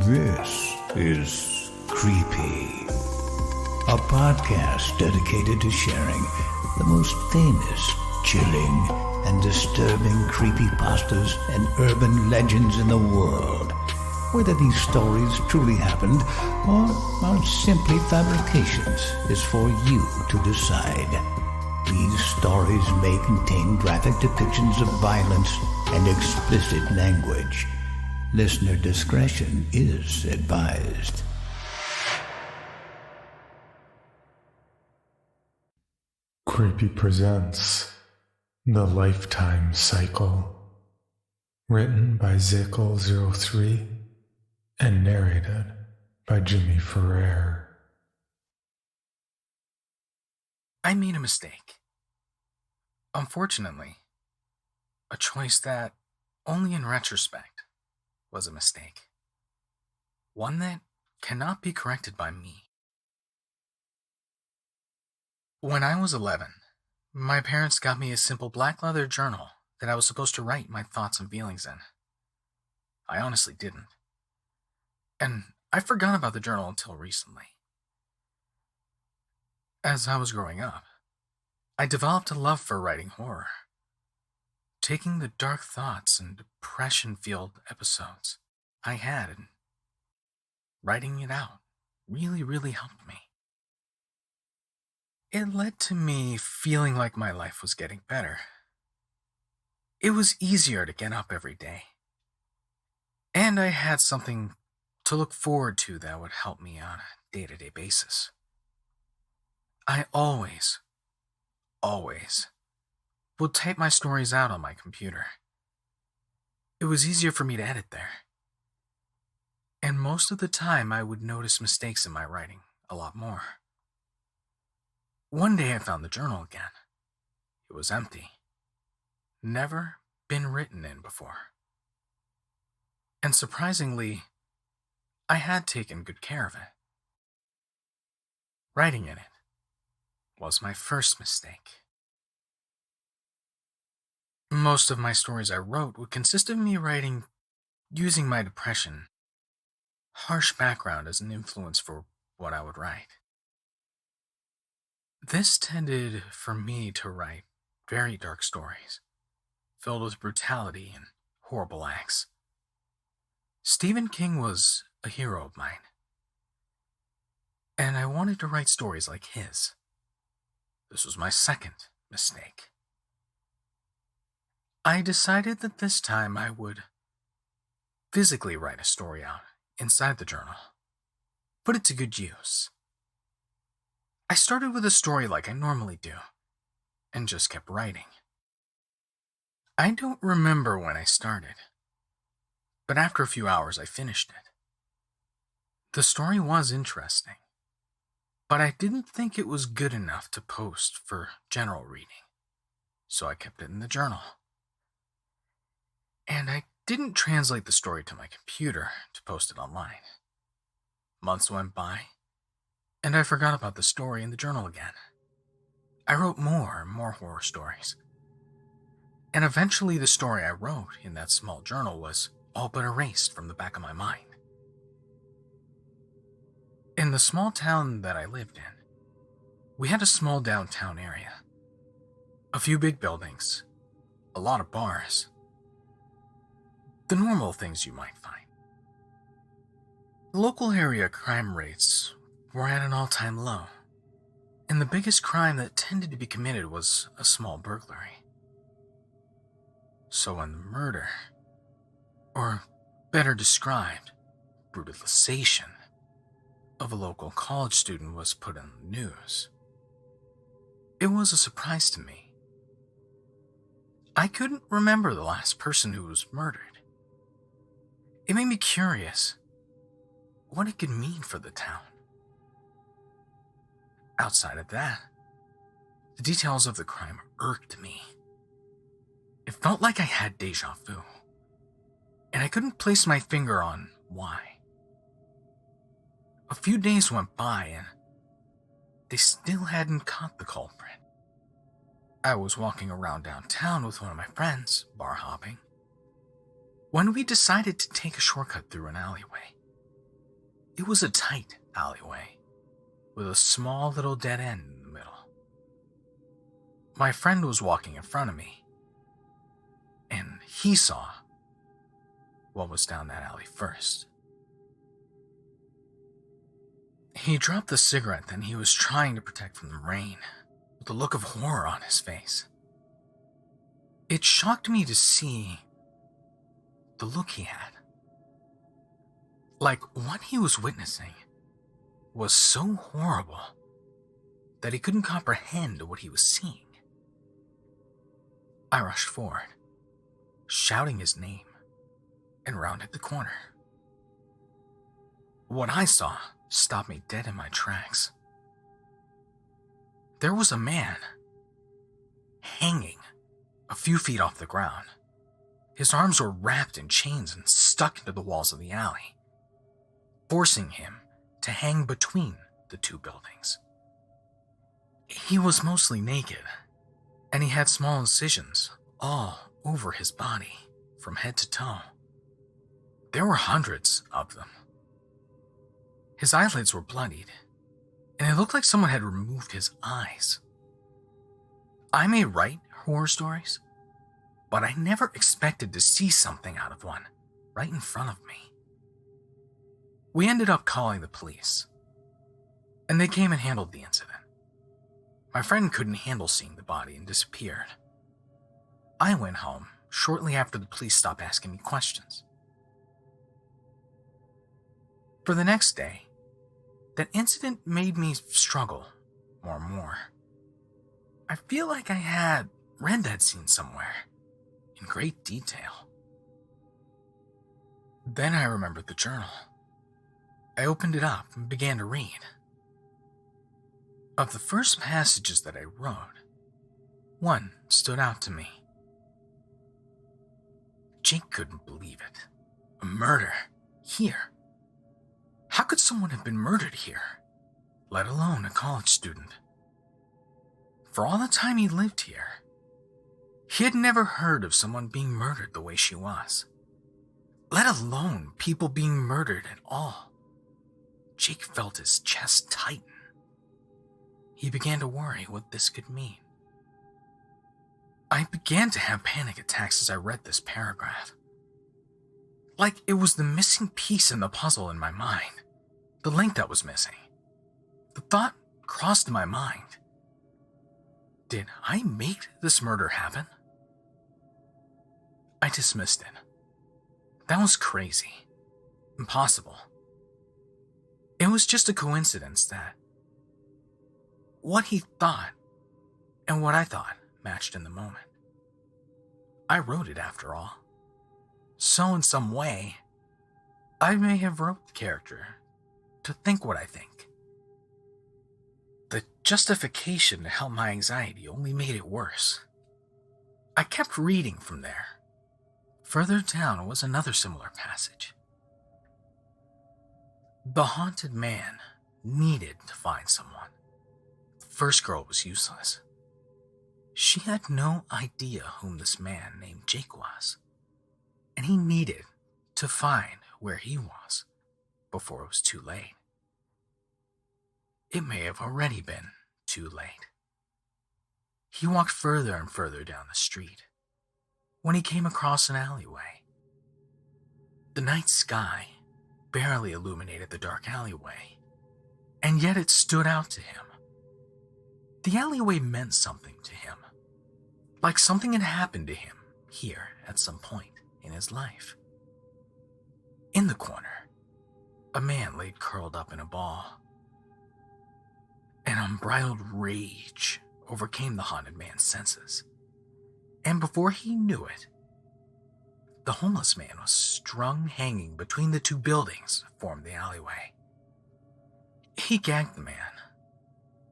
This is Creepy, a podcast dedicated to sharing the most famous, chilling, and disturbing creepypastas and urban legends in the world. Whether these stories truly happened or are simply fabrications is for you to decide. These stories may contain graphic depictions of violence and explicit language. Listener discretion is advised. Creepy presents The Lifetime Cycle, written by Zickle03 and narrated by Jimmy Ferrer. I made a mistake. Unfortunately, a choice that, only in retrospect, was a mistake. One that cannot be corrected by me. When I was 11, my parents got me a simple black leather journal that I was supposed to write my thoughts and feelings in. I honestly didn't. And I forgot about the journal until recently. As I was growing up, I developed a love for writing horror. Taking the dark thoughts and depression-filled episodes I had and writing it out really helped me. It led to me feeling like my life was getting better. It was easier to get up every day. And I had something to look forward to that would help me on a day-to-day basis. I always would type my stories out on my computer. It was easier for me to edit there. And most of the time I would notice mistakes in my writing a lot more. One day I found the journal again. It was empty. Never been written in before. And surprisingly, I had taken good care of it. Writing in it was my first mistake. Most of my stories I wrote would consist of me writing using my depression, harsh background as an influence for what I would write. This tended for me to write very dark stories, filled with brutality and horrible acts. Stephen King was a hero of mine, and I wanted to write stories like his. This was my second mistake. I decided that this time I would physically write a story out inside the journal, put it to good use. I started with a story like I normally do, and just kept writing. I don't remember when I started, but after a few hours I finished it. The story was interesting, but I didn't think it was good enough to post for general reading, so I kept it in the journal. And I didn't translate the story to my computer to post it online. Months went by, and I forgot about the story in the journal again. I wrote more and more horror stories. And eventually the story I wrote in that small journal was all but erased from the back of my mind. In the small town that I lived in, we had a small downtown area. A few big buildings, a lot of bars. The normal things you might find. The local area crime rates were at an all-time low, and the biggest crime that tended to be committed was a small burglary. So when the murder, or better described, brutalization, of a local college student was put in the news, it was a surprise to me. I couldn't remember the last person who was murdered. It made me curious what it could mean for the town. Outside of that, the details of the crime irked me. It felt like I had deja vu, and I couldn't place my finger on why. A few days went by and they still hadn't caught the culprit. I was walking around downtown with one of my friends, bar hopping, when we decided to take a shortcut through an alleyway. It was a tight alleyway with a small little dead end in the middle. My friend was walking in front of me, and he saw what was down that alley first. He dropped the cigarette that he was trying to protect from the rain, with a look of horror on his face. It shocked me to see the look he had. Like what he was witnessing was so horrible that he couldn't comprehend what he was seeing. I rushed forward, shouting his name, and rounded the corner. What I saw stopped me dead in my tracks. There was a man hanging a few feet off the ground. His arms were wrapped in chains and stuck into the walls of the alley, forcing him to hang between the two buildings. He was mostly naked, and he had small incisions all over his body from head to toe. There were hundreds of them. His eyelids were bloodied, and it looked like someone had removed his eyes. I may write horror stories, but I never expected to see something out of one right in front of me. We ended up calling the police, and they came and handled the incident. My friend couldn't handle seeing the body and disappeared. I went home shortly after the police stopped asking me questions. For the next day, that incident made me struggle more and more. I feel like I had read that scene somewhere in great detail. Then I remembered the journal. I opened it up and began to read. Of the first passages that I wrote, one stood out to me. Jake couldn't believe it. A murder here. How could someone have been murdered here, let alone a college student? For all the time he lived here, he had never heard of someone being murdered the way she was, let alone people being murdered at all. Jake felt his chest tighten. He began to worry what this could mean. I began to have panic attacks as I read this paragraph. Like it was the missing piece in the puzzle in my mind. The link that was missing. The thought crossed my mind. Did I make this murder happen? I dismissed it. That was crazy. Impossible. It was just a coincidence that what he thought and what I thought matched in the moment. I wrote it after all. So in some way, I may have wrote the character to think what I think. The justification to help my anxiety only made it worse. I kept reading from there. Further down was another similar passage. The haunted man needed to find someone. The first girl was useless. She had no idea whom this man named Jake was, and he needed to find where he was before it was too late. It may have already been too late. He walked further and further down the street when he came across an alleyway. The night sky barely illuminated the dark alleyway, and yet it stood out to him. The alleyway meant something to him, like something had happened to him here at some point in his life. In the corner, a man lay curled up in a ball. An unbridled rage overcame the haunted man's senses, and before he knew it, the homeless man was strung hanging between the two buildings that formed the alleyway. He gagged the man.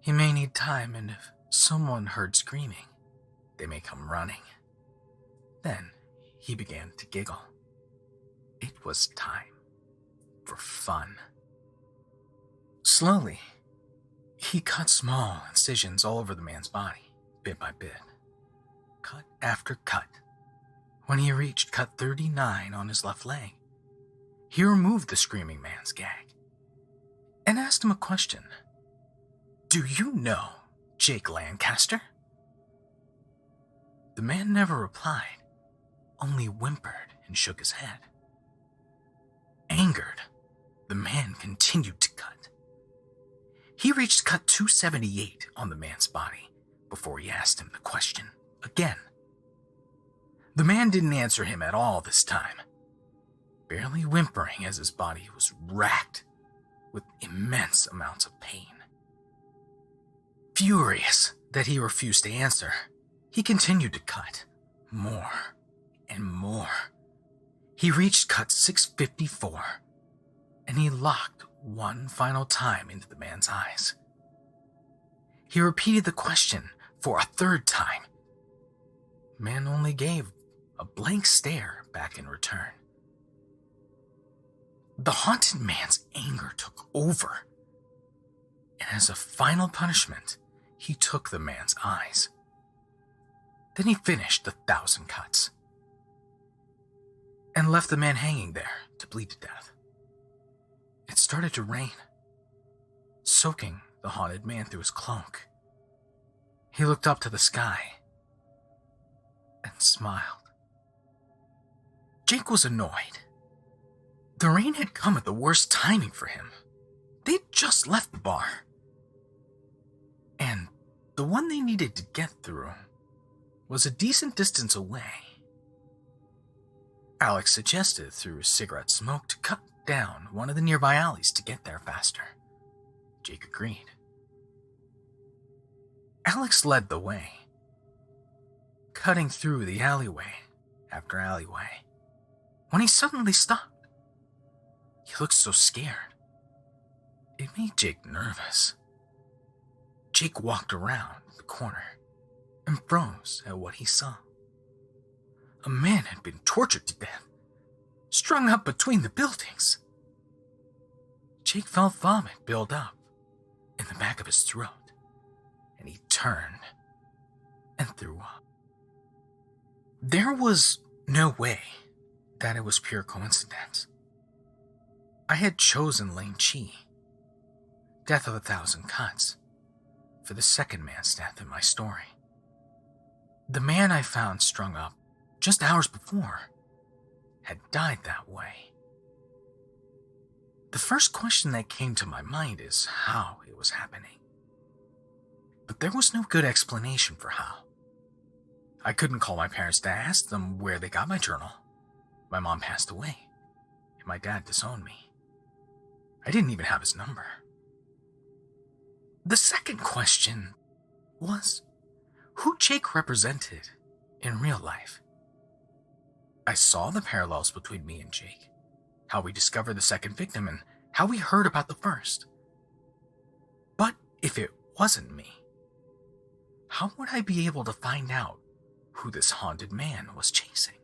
He may need time, and if someone heard screaming, they may come running. Then he began to giggle. It was time for fun. Slowly, he cut small incisions all over the man's body, bit by bit. Cut after cut. When he reached cut 39 on his left leg, he removed the screaming man's gag and asked him a question. "Do you know Jake Lancaster?" The man never replied, only whimpered and shook his head. Angered, the man continued to cut. He reached cut 278 on the man's body before he asked him the question again. The man didn't answer him at all this time, barely whimpering as his body was racked with immense amounts of pain. Furious that he refused to answer, he continued to cut more and more. He reached cut 654, and he looked one final time into the man's eyes. He repeated the question for a third time. The man only gave a blank stare back in return. The haunted man's anger took over, and as a final punishment, he took the man's eyes. Then he finished the 1,000 cuts and left the man hanging there to bleed to death. It started to rain, soaking the haunted man through his cloak. He looked up to the sky and smiled. Jake was annoyed. The rain had come at the worst timing for him. They'd just left the bar, and the one they needed to get through was a decent distance away. Alex suggested through cigarette smoke to cut down one of the nearby alleys to get there faster. Jake agreed. Alex led the way, cutting through the alleyway after alleyway, when he suddenly stopped. He looked so scared. It made Jake nervous. Jake walked around the corner and froze at what he saw. A man had been tortured to death, strung up between the buildings. Jake felt vomit build up in the back of his throat, and he turned and threw up. There was no way that it was pure coincidence. I had chosen Lane Chi, Death of 1,000 Cuts, for the second man's death in my story. The man I found strung up just hours before had died that way. The first question that came to my mind is how it was happening. But there was no good explanation for how. I couldn't call my parents to ask them where they got my journal. My mom passed away, and my dad disowned me. I didn't even have his number. The second question was who Jake represented in real life. I saw the parallels between me and Jake, how we discovered the second victim and how we heard about the first. But if it wasn't me, how would I be able to find out who this haunted man was chasing?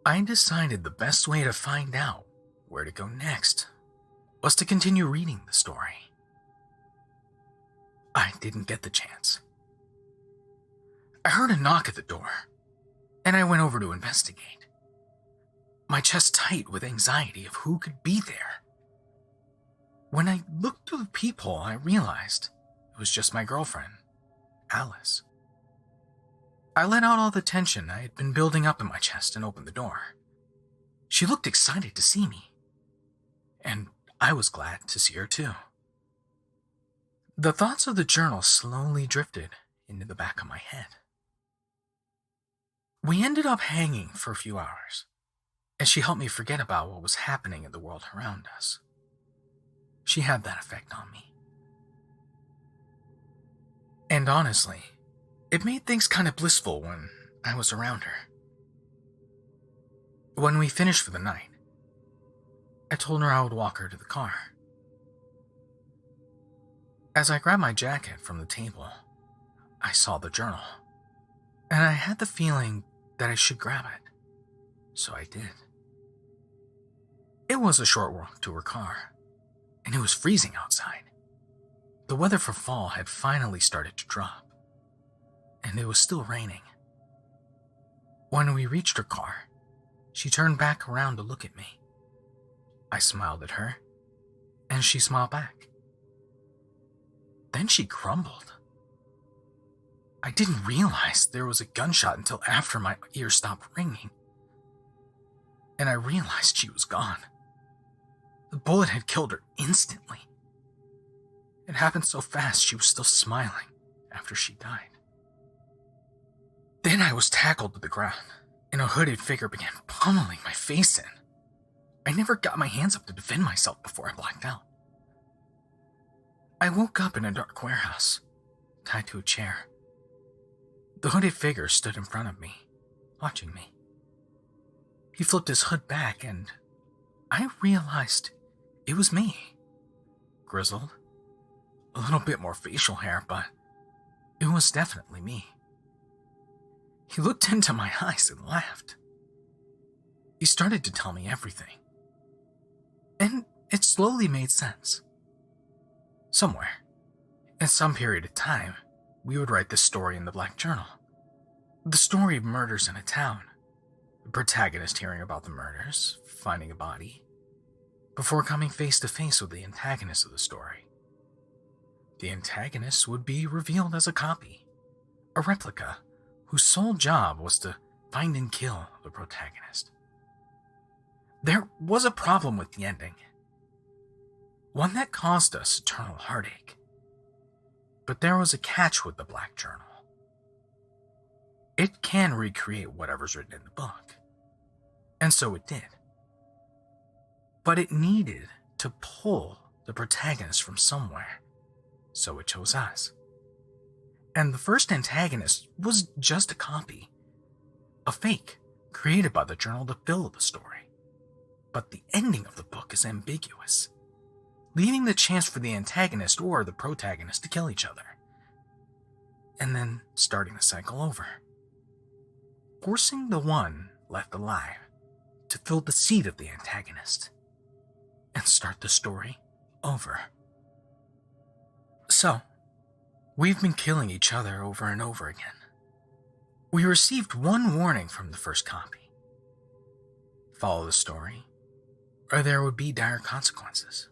I decided the best way to find out where to go next was to continue reading the story. I didn't get the chance. I heard a knock at the door, and I went over to investigate, my chest tight with anxiety of who could be there. When I looked through the peephole, I realized it was just my girlfriend, Alice. I let out all the tension I had been building up in my chest and opened the door. She looked excited to see me, and I was glad to see her too. The thoughts of the journal slowly drifted into the back of my head. We ended up hanging for a few hours, and she helped me forget about what was happening in the world around us. She had that effect on me. And honestly, it made things kind of blissful when I was around her. When we finished for the night, I told her I would walk her to the car. As I grabbed my jacket from the table, I saw the journal, and I had the feeling that I should grab it, so I did. It was a short walk to her car, and it was freezing outside. The weather for fall had finally started to drop, and it was still raining. When we reached her car, she turned back around to look at me. I smiled at her and she smiled back. Then she grumbled. I didn't realize there was a gunshot until after my ears stopped ringing, and I realized she was gone. The bullet had killed her instantly. It happened so fast she was still smiling after she died. Then I was tackled to the ground, and a hooded figure began pummeling my face in. I never got my hands up to defend myself before I blacked out. I woke up in a dark warehouse, tied to a chair. The hooded figure stood in front of me, watching me. He flipped his hood back, and I realized it was me. Grizzled, a little bit more facial hair, but it was definitely me. He looked into my eyes and laughed. He started to tell me everything. And it slowly made sense. Somewhere, in some period of time, we would write this story in the Black Journal. The story of murders in a town. The protagonist hearing about the murders, finding a body, before coming face to face with the antagonist of the story. The antagonist would be revealed as a copy, a replica, whose sole job was to find and kill the protagonist. There was a problem with the ending, one that caused us eternal heartache. But there was a catch with the Black Journal. It can recreate whatever's written in the book, and so it did. But it needed to pull the protagonist from somewhere, so it chose us. And the first antagonist was just a copy, a fake created by the journal to fill the story. But the ending of the book is ambiguous, leaving the chance for the antagonist or the protagonist to kill each other, and then starting the cycle over, forcing the one left alive to fill the seat of the antagonist and start the story over. So, we've been killing each other over and over again. We received one warning from the first copy. Follow the story, or there would be dire consequences.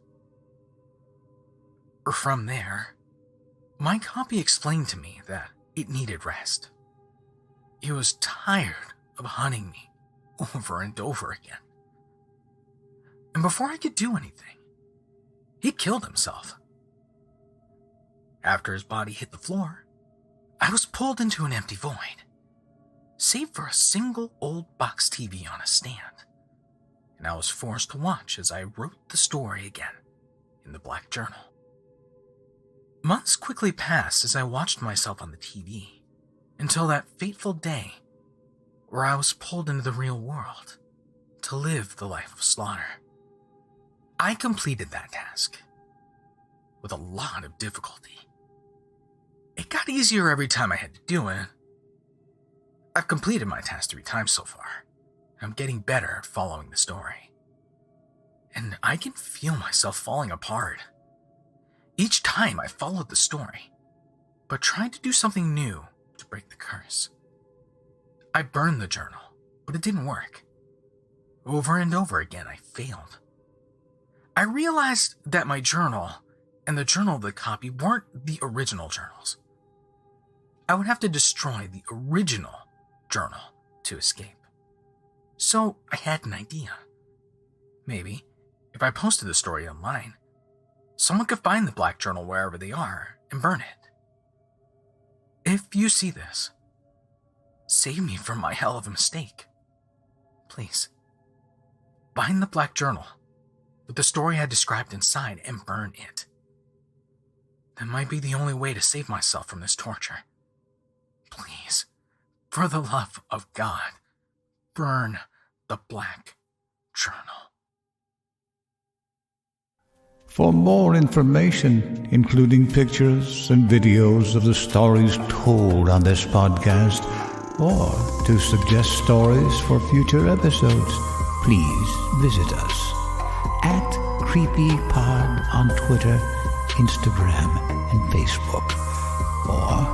From there, my copy explained to me that it needed rest. It was tired of hunting me over and over again. And before I could do anything, he killed himself. After his body hit the floor, I was pulled into an empty void, save for a single old box TV on a stand, and I was forced to watch as I wrote the story again in the Black Journal. Months quickly passed as I watched myself on the TV, until that fateful day where I was pulled into the real world to live the life of slaughter. I completed that task with a lot of difficulty. It got easier every time I had to do it. I've completed my task 3 times so far, and I'm getting better at following the story. And I can feel myself falling apart. Each time I followed the story, but tried to do something new to break the curse. I burned the journal, but it didn't work. Over and over again, I failed. I realized that my journal and the journal of the copy weren't the original journals. I would have to destroy the original journal to escape. So I had an idea. Maybe, if I posted the story online, someone could find the Black Journal wherever they are and burn it. If you see this, save me from my hell of a mistake. Please, bind the Black Journal with the story I described inside and burn it. That might be the only way to save myself from this torture. Please, for the love of God, burn the Black Journal. For more information, including pictures and videos of the stories told on this podcast, or to suggest stories for future episodes, please visit us at CreepyPod on Twitter, Instagram, and Facebook, or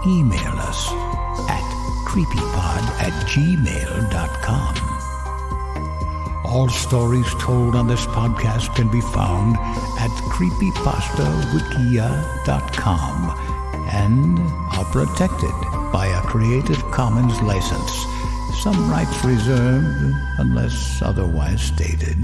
email us at creepypod@gmail.com. All stories told on this podcast can be found at creepypastawikia.com and are protected by a Creative Commons license. Some rights reserved unless otherwise stated.